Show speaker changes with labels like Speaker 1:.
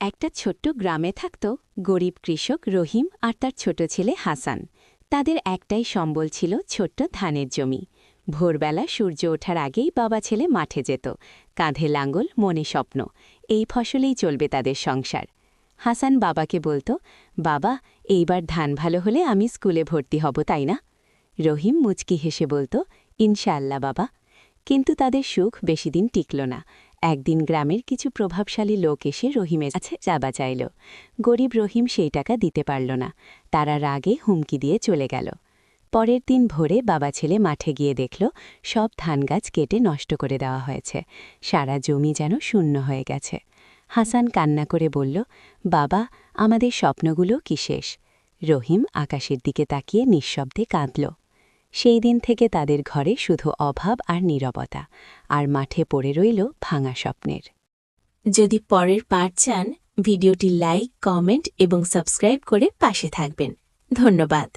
Speaker 1: একটা ছোট্ট গ্রামে থাকত গরিব কৃষক রহিম আর তার ছোট ছেলে হাসান। তাদের একটাই সম্বল ছিল ছোট্ট ধানের জমি। ভোরবেলা সূর্য ওঠার আগেই বাবা ছেলে মাঠে যেত, কাঁধে লাঙ্গল, মনে স্বপ্ন। এই ফসলেই চলবে তাদের সংসার। হাসান বাবাকে বলতো, বাবা, এইবার ধান ভালো হলে আমি স্কুলে ভর্তি হব, তাই না? রহিম মুচকি হেসে বলতো, ইনশাআল্লাহ বাবা। কিন্তু তাদের সুখ বেশিদিন টিকল না। একদিন গ্রামের কিছু প্রভাবশালী লোক এসে রহিমের কাছে চাঁদা চাইল। গরিব রহিম সেই টাকা দিতে পারল না। তারা রাগে হুমকি দিয়ে চলে গেল। পরের দিন ভোরে বাবা ছেলে মাঠে গিয়ে দেখল সব ধান গাছ কেটে নষ্ট করে দেওয়া হয়েছে। সারা জমি যেন শূন্য হয়ে গেছে। হাসান কান্না করে বলল, বাবা, আমাদের স্বপ্নগুলো কি শেষ? রহিম আকাশের দিকে তাকিয়ে নিঃশব্দে কাঁদল। সেই দিন থেকে তাদের ঘরে শুধু অভাব আর নীরবতা, আর মাঠে পড়ে রইল ভাঙা স্বপ্নের।
Speaker 2: যদি পরের পার্ট চান, ভিডিওটি লাইক, কমেন্ট এবং সাবস্ক্রাইব করে পাশে থাকবেন। ধন্যবাদ।